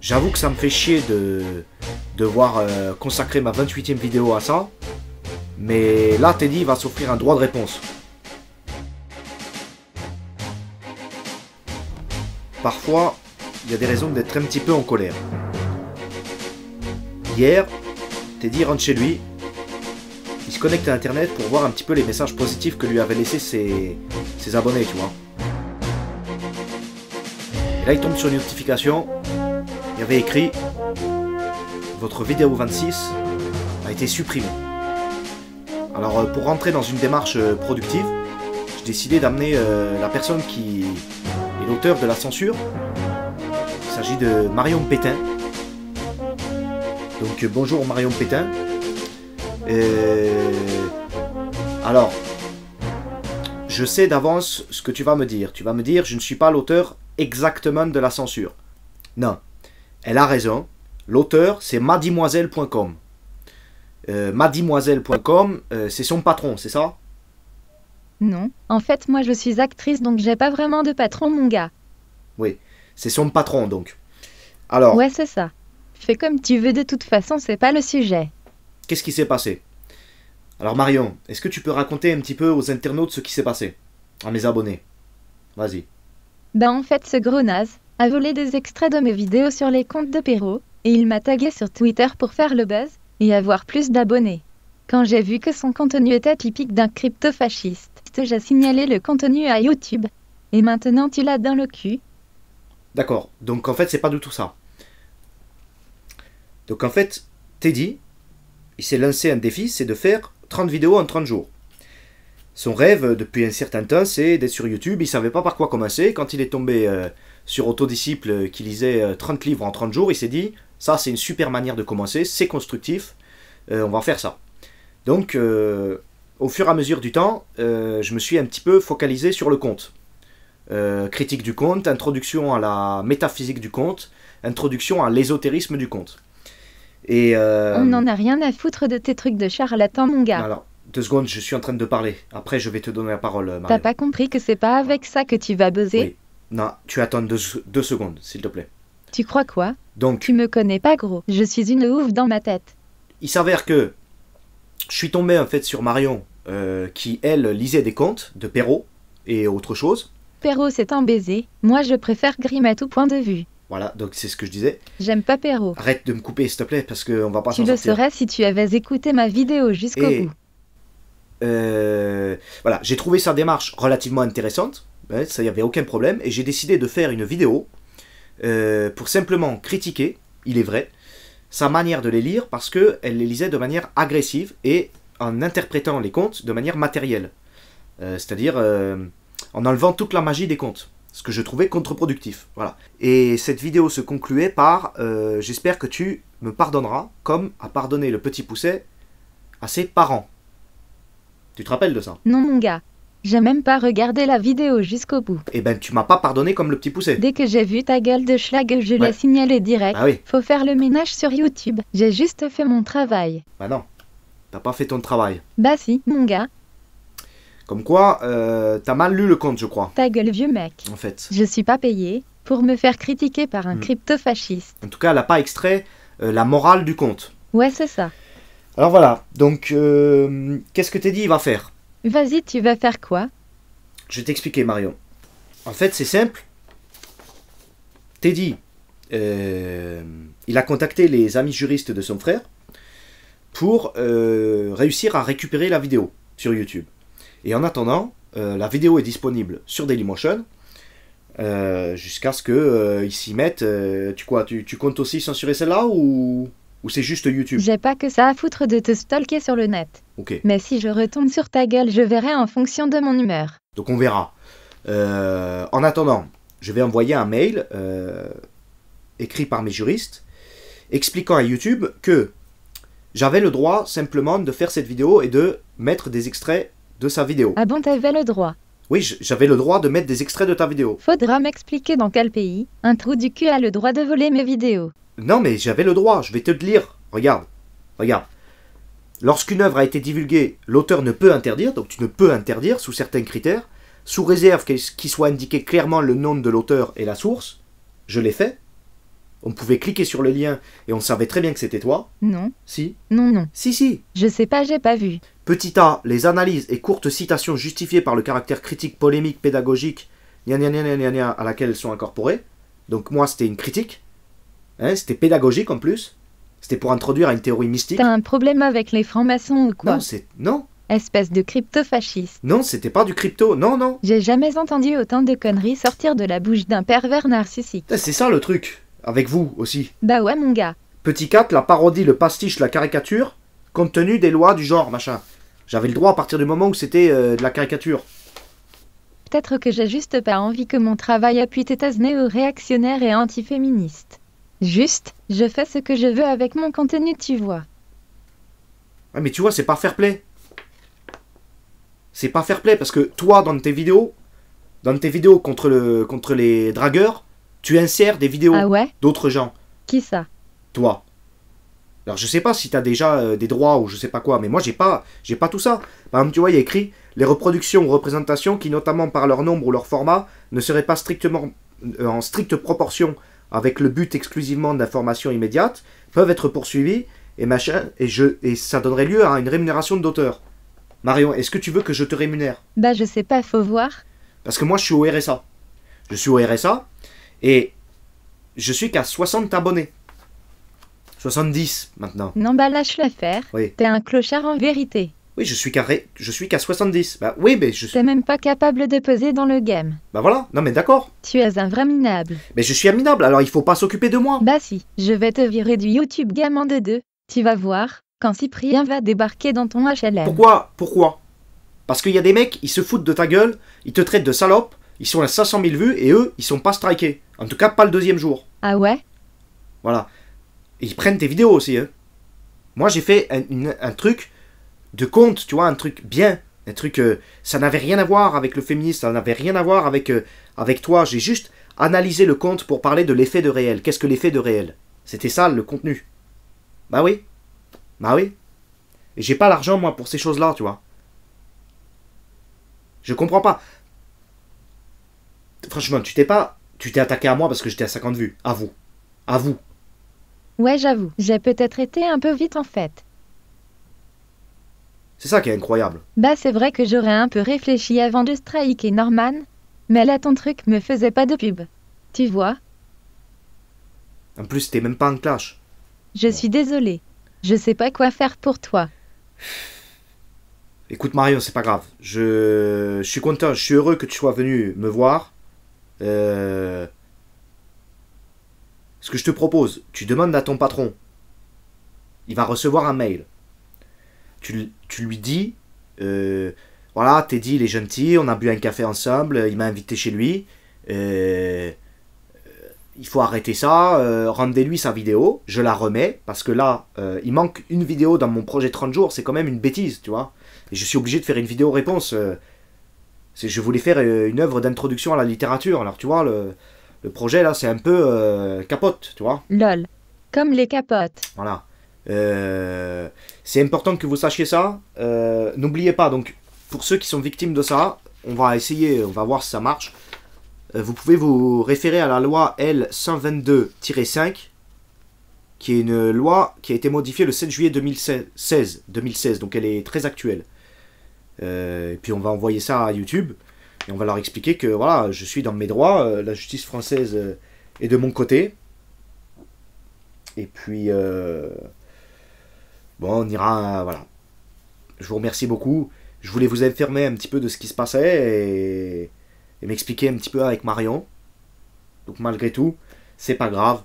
J'avoue que ça me fait chier de devoir consacrer ma 28e vidéo à ça. Mais là, Teddy va s'offrir un droit de réponse. Parfois, il y a des raisons d'être un petit peu en colère. Hier, Teddy rentre chez lui. Il se connecte à internet pour voir un petit peu les messages positifs que lui avaient laissés ses abonnés, tu vois. Et là, il tombe sur une notification. Il y avait écrit « Votre vidéo 26 a été supprimée ». Alors, pour rentrer dans une démarche productive, j'ai décidé d'amener la personne qui est l'auteur de la censure. Il s'agit de Marion Pétain. Donc, bonjour Marion Pétain. Alors, je sais d'avance ce que tu vas me dire. Tu vas me dire, je ne suis pas l'auteur exactement de la censure. Non, elle a raison. L'auteur, c'est madimoiselle.com. Madimoiselle.com, c'est son patron, c'est ça? Non, en fait moi je suis actrice donc j'ai pas vraiment de patron mon gars. Oui, c'est son patron donc. Alors, Ouais c'est ça. Fais comme tu veux de toute façon c'est pas le sujet. qu'est-ce qui s'est passé? Alors Marion, est-ce que tu peux raconter un petit peu aux internautes ce qui s'est passé? À mes abonnés. Vas-y. Bah en fait ce gros naze a volé des extraits de mes vidéos sur les comptes de Perrault, et il m'a tagué sur Twitter pour faire le buzz, et avoir plus d'abonnés. Quand j'ai vu que son contenu était typique d'un crypto-fasciste, j'ai signalé le contenu à YouTube. Et maintenant tu l'as dans le cul. D'accord, donc en fait c'est pas du tout ça. Donc en fait, Teddy, il s'est lancé un défi, c'est de faire 30 vidéos en 30 jours. Son rêve depuis un certain temps, c'est d'être sur YouTube. Il savait pas par quoi commencer. Quand il est tombé sur Autodisciple qui lisait 30 livres en 30 jours, il s'est dit, ça c'est une super manière de commencer, c'est constructif, on va faire ça. Donc au fur et à mesure du temps, je me suis un petit peu focalisé sur le compte. Critique du compte, introduction à la métaphysique du compte, introduction à l'ésotérisme du compte. Et On n'en a rien à foutre de tes trucs de charlatan mon gars. alors, 2 secondes, je suis en train de parler. Après, je vais te donner la parole, Marion. T'as pas compris que c'est pas avec ça que tu vas buzzer? Oui. Non, tu attends 2 secondes, s'il te plaît. Tu crois quoi? Donc, Tu me connais pas gros, je suis une ouf dans ma tête. il s'avère que je suis tombé en fait sur Marion, qui, elle, lisait des contes de Perrault et autre chose. Perrault c'est un baiser, moi je préfère Grimm à tout point de vue. Voilà, donc c'est ce que je disais. J'aime pas Perrault. Arrête de me couper, s'il te plaît, parce qu'on va pas Tu s'en le sortir. saurais si tu avais écouté ma vidéo jusqu'au Et bout. voilà, j'ai trouvé sa démarche relativement intéressante, hein, ça y avait aucun problème, et j'ai décidé de faire une vidéo pour simplement critiquer, il est vrai, sa manière de les lire, parce qu'elle les lisait de manière agressive et en interprétant les contes de manière matérielle. C'est-à-dire en enlevant toute la magie des contes, ce que je trouvais contre-productif. Voilà. Et cette vidéo se concluait par j'espère que tu me pardonneras, comme a pardonné le petit Pousset à ses parents. Tu te rappelles de ça? Non mon gars, j'ai même pas regardé la vidéo jusqu'au bout. Eh ben, tu m'as pas pardonné comme le petit Pousset. Dès que j'ai vu ta gueule de schlag, je Ouais. l'ai signalé direct. Ah oui. Faut faire le ménage sur YouTube. J'ai juste fait mon travail. Bah non, t'as pas fait ton travail. Bah si, mon gars, Comme quoi, t'as mal lu le compte, je crois, ta gueule vieux mec. en fait. Je suis pas payé pour me faire critiquer par un crypto-fasciste. En tout cas, elle a pas extrait la morale du compte. Ouais c'est ça. Alors voilà, donc, qu'est-ce que Teddy va faire? Vas-y tu vas faire quoi? Je vais t'expliquer, Marion. En fait, c'est simple. Teddy, il a contacté les amis juristes de son frère pour réussir à récupérer la vidéo sur YouTube. Et en attendant, la vidéo est disponible sur Dailymotion jusqu'à ce qu'ils s'y mettent. Tu comptes aussi censurer celle-là ou c'est juste YouTube? J'ai pas que ça à foutre de te stalker sur le net. Ok, Mais si je retombe sur ta gueule, je verrai en fonction de mon humeur. donc on verra. En attendant, je vais envoyer un mail écrit par mes juristes expliquant à YouTube que j'avais le droit simplement de faire cette vidéo et de mettre des extraits de sa vidéo. Ah bon t'avais le droit? Oui, j'avais le droit de mettre des extraits de ta vidéo. Faudra m'expliquer dans quel pays un trou du cul a le droit de voler mes vidéos. Non, mais j'avais le droit, je vais te le lire. Regarde, regarde. Lorsqu'une œuvre a été divulguée, l'auteur ne peut interdire, donc tu ne peux interdire sous certains critères, sous réserve qu'il soit indiqué clairement le nom de l'auteur et la source. Je l'ai fait. On pouvait cliquer sur le lien et on savait très bien que c'était toi. Non, Si. non, non. Si. Je sais pas, j'ai pas vu. Petit a, les analyses et courtes citations justifiées par le caractère critique, polémique, pédagogique, à laquelle elles sont incorporées. Donc moi, c'était une critique. Hein, c'était pédagogique en plus. C'était pour introduire à une théorie mystique. T'as un problème avec les francs-maçons ou quoi? Non. Espèce de crypto-fasciste. Non, c'était pas du crypto. Non. J'ai jamais entendu autant de conneries sortir de la bouche d'un pervers narcissique. C'est ça le truc. Avec vous aussi. Bah ouais, mon gars. Petit 4, la parodie, le pastiche, la caricature, compte tenu des lois du genre, machin. J'avais le droit à partir du moment où c'était de la caricature. Peut-être que j'ai juste pas envie que mon travail appuie tes néo-réactionnaires et antiféministes. Juste, je fais ce que je veux avec mon contenu, tu vois. Ouais, mais tu vois, c'est pas fair play. C'est pas fair play parce que toi, dans tes vidéos contre les dragueurs, tu insères des vidéos Ah ouais? d'autres gens. Qui ça? Toi. Alors je sais pas si t'as déjà des droits ou je sais pas quoi, mais moi j'ai pas tout ça. Par exemple, tu vois, il y a écrit les reproductions ou représentations qui, notamment par leur nombre ou leur format, ne seraient pas strictement en stricte proportion avec le but exclusivement d'information immédiate, peuvent être poursuivies et machin, et ça donnerait lieu à une rémunération d'auteur. Marion, est-ce que tu veux que je te rémunère? Bah je sais pas, faut voir. Parce que moi je suis au RSA. Je suis au RSA et je suis qu'à 60 abonnés. 70 maintenant. Non bah lâche l'affaire. Oui. T'es un clochard en vérité. Oui, je suis qu'à 70. Bah oui, mais je suis... T'es même pas capable de peser dans le game. Bah voilà, non mais d'accord. Tu es un vrai minable. Mais je suis un minable, alors il faut pas s'occuper de moi. Bah si, je vais te virer du YouTube Game en deux. Tu vas voir, quand Cyprien va débarquer dans ton HLM. Pourquoi? Parce qu'il y a des mecs, ils se foutent de ta gueule, ils te traitent de salope, ils sont à 500 000 vues et eux, ils sont pas strikés. En tout cas, pas le deuxième jour. Ah ouais? Voilà. Et ils prennent tes vidéos aussi, hein. Moi, j'ai fait un truc de compte, tu vois, un truc bien. Un truc, ça n'avait rien à voir avec le féminisme, ça n'avait rien à voir avec toi. J'ai juste analysé le compte pour parler de l'effet de réel. Qu'est-ce que l'effet de réel? C'était ça, le contenu. Bah oui. Et j'ai pas l'argent, moi, pour ces choses-là, tu vois. Je comprends pas. Franchement, tu t'es attaqué à moi parce que j'étais à 50 vues. À vous. Ouais, j'avoue, j'ai peut-être été un peu vite en fait. C'est ça qui est incroyable. Bah c'est vrai que j'aurais un peu réfléchi avant de striker Norman, mais là ton truc me faisait pas de pub. Tu vois? En plus, t'es même pas en clash. Je suis désolée. Je sais pas quoi faire pour toi. Écoute Marion, c'est pas grave. Je suis content, je suis heureux que tu sois venu me voir. Ce que je te propose, tu demandes à ton patron. Il va recevoir un mail. Tu lui dis, voilà, Teddy il est gentil, on a bu un café ensemble, il m'a invité chez lui. Il faut arrêter ça, rendez-lui sa vidéo, je la remets, parce que là, il manque une vidéo dans mon projet 30 jours, c'est quand même une bêtise, tu vois. Et je suis obligé de faire une vidéo réponse. Je voulais faire une œuvre d'introduction à la littérature, alors tu vois, le projet là, c'est un peu capote, tu vois. Lol. Comme les capotes. Voilà. C'est important que vous sachiez ça. N'oubliez pas, donc, pour ceux qui sont victimes de ça, on va voir si ça marche. Vous pouvez vous référer à la loi L122-5, qui est une loi qui a été modifiée le 7 juillet 2016, donc elle est très actuelle. Et puis on va envoyer ça à YouTube, et on va leur expliquer que voilà, je suis dans mes droits, la justice française est de mon côté. Et puis, bon, on ira, voilà. Je vous remercie beaucoup. Je voulais vous informer un petit peu de ce qui se passait et m'expliquer un petit peu avec Marion. Donc malgré tout, c'est pas grave.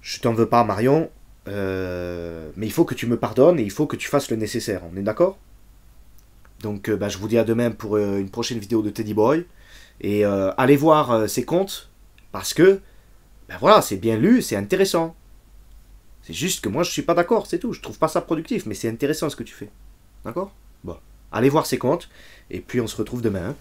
Je t'en veux pas, Marion. Mais il faut que tu me pardonnes et il faut que tu fasses le nécessaire. On est d'accord? Donc je vous dis à demain pour une prochaine vidéo de Teddy Boy. Et allez voir ses comptes. Parce que, voilà, c'est bien lu, c'est intéressant. C'est juste que moi je suis pas d'accord, c'est tout. Je trouve pas ça productif, mais c'est intéressant ce que tu fais. D'accord? Bon. Allez voir ses comptes. Et puis on se retrouve demain. Hein.